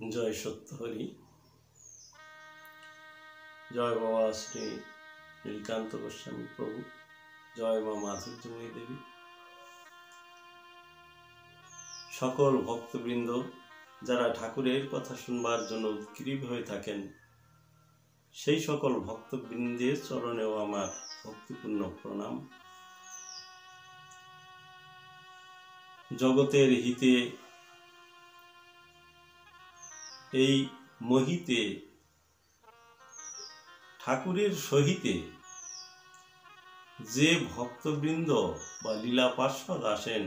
জয় সত্যহরি, জয় বাবা শ্রী নীলকান্ত গোস্বামী প্রভু, জয় মা মাধুর্যময়ী দেবী। সকল ভক্তবৃন্দ যারা ঠাকুরের কথা শুনবার জন্য উৎগ্রীব হয়ে থাকেন, সেই সকল ভক্তবৃন্দের চরণেও আমার ভক্তিপূর্ণ প্রণাম। জগতের হিতে এই মহিতে ঠাকুরের সহিতে যে ভক্তবৃন্দ বা লীলা পার্ষদ আসেন,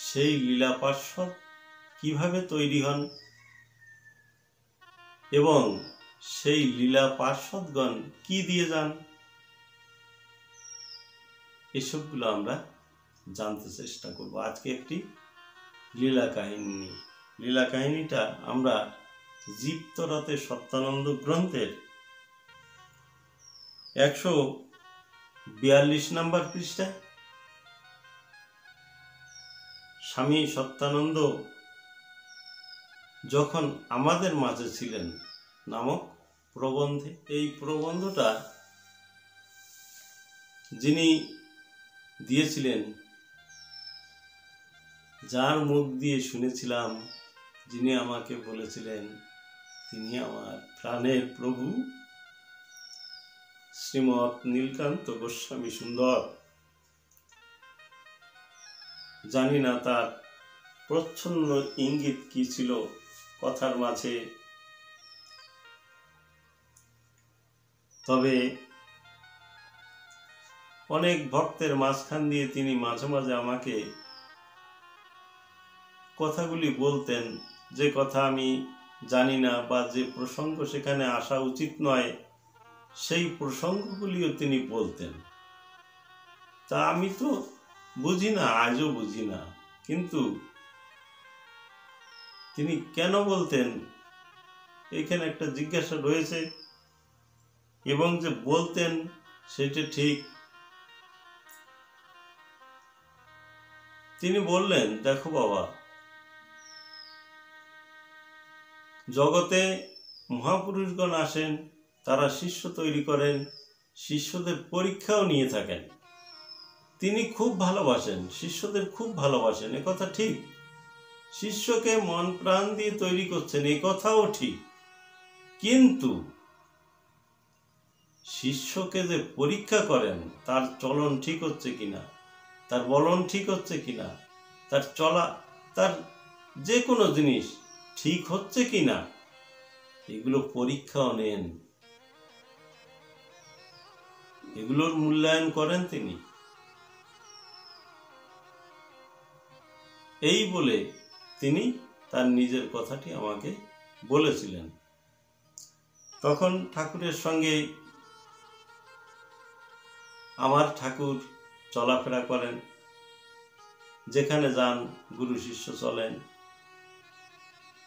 সেই লীলা পার্ষদ কিভাবে তৈরি হন এবং সেই লীলা পার্ষদগণ কি দিয়ে যান, এসবগুলো আমরা জানতে চেষ্টা করব। আজকে একটি লীলা কাহিনী নিয়ে। লীলা কাহিনীটা আমরা জীবতরতে সত্যানন্দ গ্রন্থের 142 নম্বর পৃষ্ঠায় স্বামী সত্যানন্দ যখন আমাদের মাঝে ছিলেন নামক প্রবন্ধে, এই প্রবন্ধটা যিনি দিয়েছিলেন, যার মুখ দিয়ে শুনেছিলাম, যিনি আমাকে বলেছিলেন, তিনি আমার প্রাণের প্রভু শ্রীমৎ নীলকান্ত গোস্বামী সুন্দর। জানি না তার প্রচ্ছন্ন ইঙ্গিত কি ছিল কথার মাঝে, তবে অনেক ভক্তের মাঝখান দিয়ে তিনি মাঝে মাঝে আমাকে কথাগুলি বলতেন, যে কথা আমি জানি না বা যে প্রসঙ্গ সেখানে আসা উচিত নয়, সেই প্রসঙ্গগুলিও তিনি বলতেন। তা আমি তো বুঝি না, আজও বুঝি না, কিন্তু তিনি কেন বলতেন এখানে একটা জিজ্ঞাসা রয়েছে। এবং যে বলতেন সেটা ঠিক। তিনি বললেন, দেখো বাবা, জগতে মহাপুরুষগণ আসেন, তারা শিষ্য তৈরি করেন, শিষ্যদের পরীক্ষাও নিয়ে থাকেন। তিনি খুব ভালোবাসেন, শিষ্যদের খুব ভালোবাসেন, একথা ঠিক। শিষ্যকে মন প্রাণ দিয়ে তৈরি করছেন, এ কথাও ঠিক। কিন্তু শিষ্যকে যে পরীক্ষা করেন, তার চলন ঠিক হচ্ছে কিনা, তার বলন ঠিক হচ্ছে কিনা, তার চলা, তার যে কোনো জিনিস ঠিক হচ্ছে কিনা, এগুলো পরীক্ষাও নেন, এগুলোর মূল্যায়ন করেন তিনি। এই বলে তিনি তার নিজের কথাটি আমাকে বলেছিলেন। তখন ঠাকুরের সঙ্গে আমার ঠাকুর চলাফেরা করেন, যেখানে যান গুরু শিষ্য চলেন।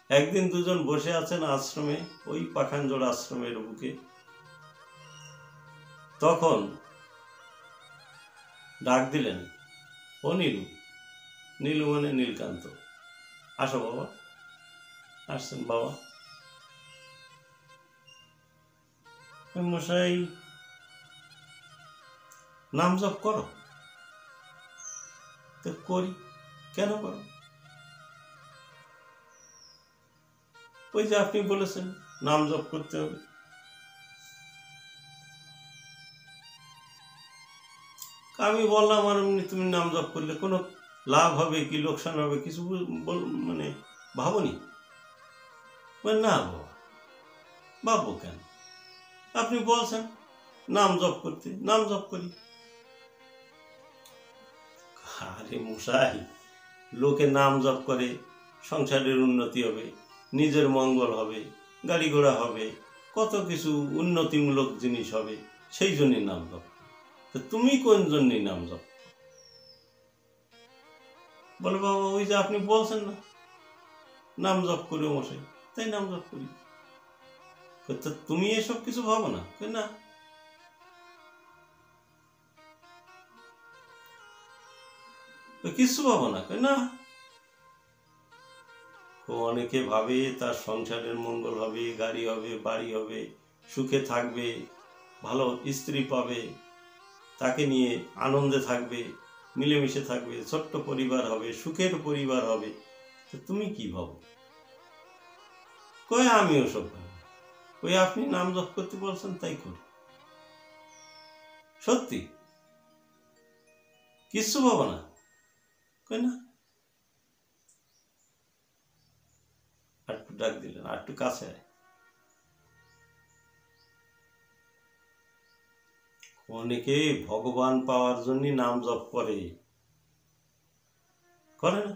একদিন দুজন বসে আছেন আশ্রমে, ওই পাখানজোড় আশ্রমের বুকে। তখন ডাক দিলেন, ও নীলু। নীলু মানে নীলকান্ত, আসো বাবা। আসছেন বাবা। মশাই নাম জপ করো? তো করি। কেন করো? ওই যে আপনি বলেছেন নাম জপ করতে হবে। আমি বললাম, আর এমনি তুমি নাম জপ করলে কোনো লাভ হবে কি লোকসান হবে কিছু মানে ভাবনি? না বাবা, ভাববো কেন? আপনি বলছেন নাম জপ করতে, নাম জপ করি। আরে মশাই, লোকে নাম জপ করে, সংসারের উন্নতি হবে, নিজের মঙ্গল হবে, গাড়ি ঘোড়া হবে, কত কিছু উন্নতিমূলক জিনিস হবে, সেই জন্যই নাম জপ। তো তুমি কোন জন্যই নাম জপ? বলে বাবা, ওই যে আপনি বলছেন না নাম জপ করি মশাই, তাই নাম জপ করি। তুমি এসব কিছু ভাবো না? না, কিছু ভাবো না? না। ও অনেকে ভাবে তার সংসারের মঙ্গল হবে, গাড়ি হবে, বাড়ি হবে, সুখে থাকবে, ভালো স্ত্রী পাবে, তাকে নিয়ে আনন্দে থাকবে, মিলেমিশে থাকবে, ছোট্ট পরিবার হবে, সুখের পরিবার হবে। তো তুমি কি ভাবো? কয় আমি ওসব ভাবি, ওই আপনি নাম জপ করতে বলছেন তাই করি। সত্যি কিচ্ছু ভাবো না, কয় না। আর একটু ডাক দিলেন, আর একটু কাছে। অনেকে ভগবান পাওয়ার জন্য নাম জপ করে, করে না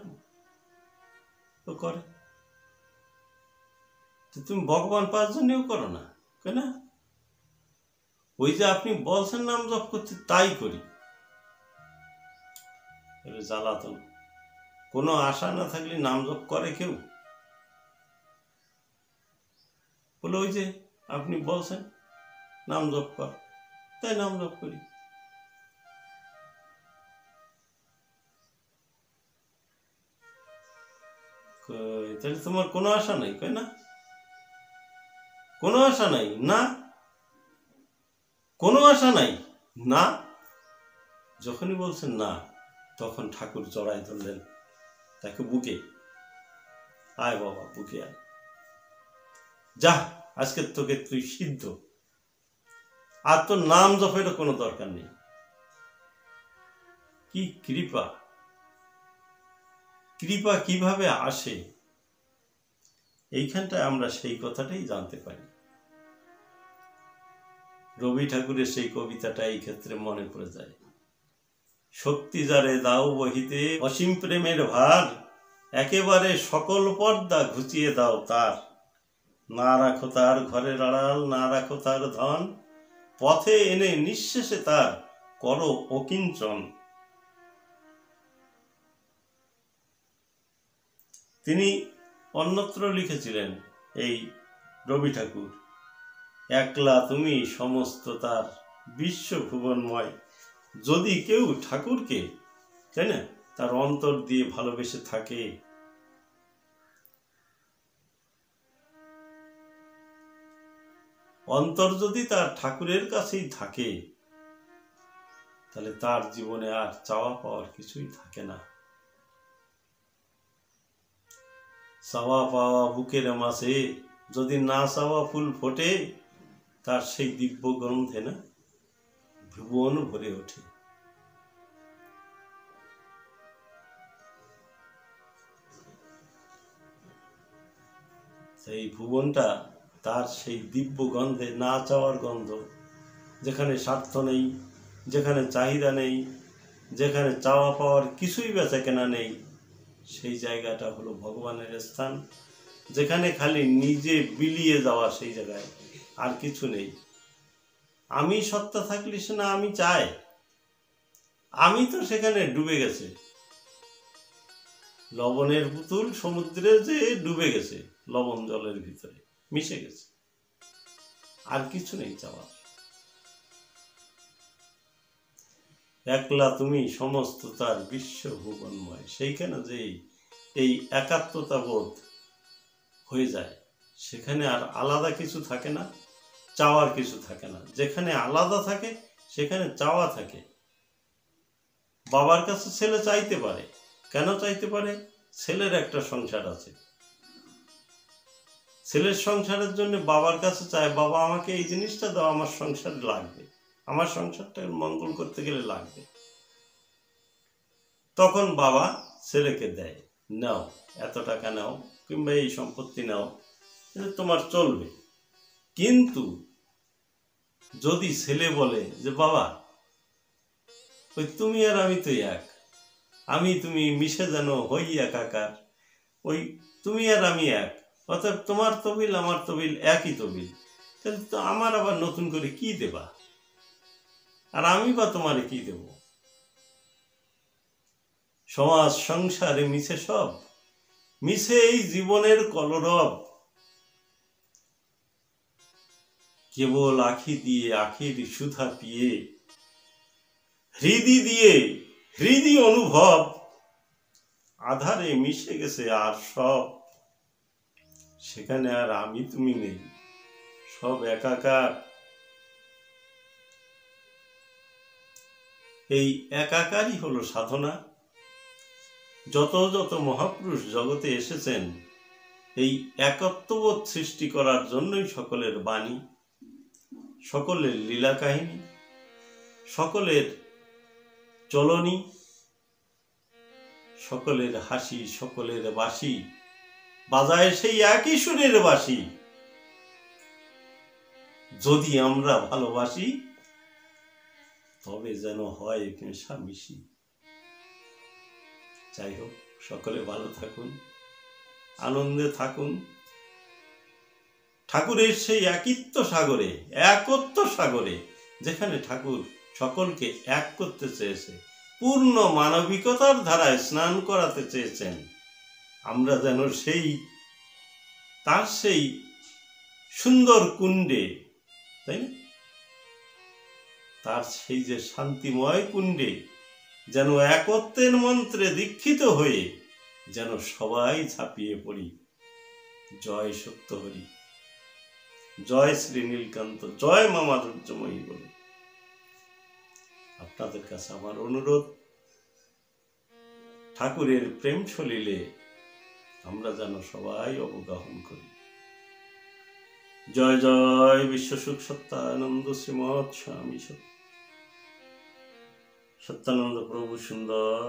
তো করে। তুমি ভগবান পাওয়ার জন্যও করো না, কেন? ওই যে আপনি বলছেন নাম জপ করতে তাই করি। জ্বালাতন, কোনো আশা না থাকলে নাম জপ করে কেউ? বলে ওই যে আপনি বলছেন নাম জপ কর, তাই নাম জপ করি। তাহলে তোমার কোনো আশা নাই, কই না? কোনো আশা নাই না, কোনো আশা নাই না। যখনই বলছেন না, তখন ঠাকুর জড়াই ধরলেন তাকে বুকে। আয় বাবা, বুকে আয়, যা, আজকে তোকে তুই সিদ্ধ, আর তোর নাম জপেরও কোনো দরকার নেই। কি কৃপা! কৃপা কিভাবে আসে, এইখানটায় আমরা সেই কথাটাই জানতে পারি। রবি ঠাকুরের সেই কবিতাটা এই ক্ষেত্রে মনে পড়ে যায়। শক্তি যারে দাও বহিতে অসীম প্রেমের ভার, একেবারে সকল পর্দা ঘুচিয়ে দাও তার। না রাখো তার ঘরের আড়াল, না রাখো তার ধন, পথে এনে নিঃশেষে তার করো অকিঞ্চন। তিনি অন্যত্র লিখেছিলেন এই রবি ঠাকুর, একলা তুমি সমস্ত তার বিশ্ব ভুবনময়। যদি কেউ ঠাকুরকে, তাই না, তার অন্তর দিয়ে ভালোবেসে থাকে, অন্তর যদি তার ঠাকুরের কাছেই থাকে, তাহলে তার জীবনে আর চাওয়া পাওয়ার কিছুই থাকে না। চাওয়া পাওয়া বুকের মাঝে যদি না চাওয়া ফুল ফোটে, তার সেই দিব্য গন্ধে না ভুবন ভরে ওঠে। সেই ভুবনটা তার সেই দিব্য গন্ধে, না চাওয়ার গন্ধ, যেখানে স্বার্থ নেই, যেখানে চাহিদা নেই, যেখানে চাওয়া পাওয়ার কিছুই বেচা কেনা নেই, সেই জায়গাটা হলো ভগবানের স্থান। যেখানে খালি নিজে বিলিয়ে যাওয়া, সেই জায়গায় আর কিছু নেই। আমি সত্তা থাকলে সে না আমি চাই, আমি তো সেখানে ডুবে গেছে। লবণের পুতুল সমুদ্রে যে ডুবে গেছে, লবণ জলের ভিতরে মিশে গেছে, আর কিছু নেই চাওয়ার। একলা তুমি সমস্ত তার বিশ্ব ভুবনময়। সেইখানে যে এই একাত্মতা বোধ হয়ে যায়, সেখানে আর আলাদা কিছু থাকে না, চাওয়ার কিছু থাকে না। যেখানে আলাদা থাকে সেখানে চাওয়া থাকে। বাবার কাছে ছেলে চাইতে পারে, কেন চাইতে পারে? ছেলের একটা সংসার আছে, ছেলের সংসারের জন্য বাবার কাছে চায়, বাবা আমাকে এই জিনিসটা দাও, আমার সংসার লাগবে, আমার সংসারটা মঙ্গল করতে গেলে লাগবে। তখন বাবা ছেলেকে দেয়, নাও এত টাকা নাও, কিংবা এই সম্পত্তি নাও, তোমার চলবে। কিন্তু যদি ছেলে বলে যে বাবা, ওই তুমি আর আমি তো এক, আমি তুমি মিশে যেন হই একাকার, ওই তুমি আর আমি এক, অর্থাৎ তোমার তবিল আমার তবিল একই তবিল, তাহলে তো আমার আবার নতুন করে কি দেবা, আর আমি বা তোমারে কি দেব? সমাজ সংসারে মিশে সব, মিশে এই জীবনের কলরব। কেবল আখি দিয়ে আখির সুধা পিয়ে, হৃদি দিয়ে হৃদি অনুভব, আধারে মিশে গেছে আর সব। সেখানে আর আমি তুমি নেই, সব একাকার। এই একাকারই হলো সাধনা। যত যত মহাপুরুষ জগতে এসেছেন এই একত্ববোধ সৃষ্টি করার জন্যই সকলের বাণী, সকলের লীলা কাহিনী, সকলের চলনি, সকলের হাসি, সকলের বাঁশি বাজায় সেই একই সুরের বাঁশি। যদি আমরা ভালোবাসি তবে যেন হয় মেশামিশি। যাই হোক, সকলে ভালো থাকুন, আনন্দে থাকুন। ঠাকুরের সেই একত্ব সাগরে যেখানে ঠাকুর সকলকে এক করতে চেয়েছে, পূর্ণ মানবিকতার ধারায় স্নান করাতে চেয়েছেন, আমরা যেন তার সেই সুন্দর কুণ্ডে, তাই না, তার সেই যে শান্তিময় কুণ্ডে যেন একত্বের মন্ত্রে দীক্ষিত হয়ে যেন সবাই ঝাঁপিয়ে পড়ি। জয় সত্যহরি, জয় শ্রী নীলকান্ত, জয় মা মাধুর্যময়ী বলে আপনাদের কাছে আমার অনুরোধ, ঠাকুরের প্রেম সলিলে আমরা যেন সবাই অবগাহন করি। জয় জয় বিশ্বসুখ সত্যানন্দ শ্রীমৎ স্বামী সত্যানন্দ প্রভু সুন্দর।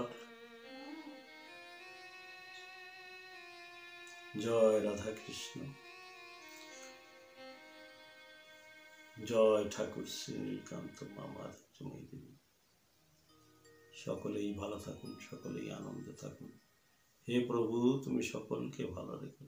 জয় রাধা কৃষ্ণ, জয় ঠাকুর শ্রী নীলকান্ত মা মাধুর্যময়ী দেবী। সকলেই ভালো থাকুন, সকলেই আনন্দে থাকুন। হে প্রভু, তুমি সকলকে ভালো রেখো।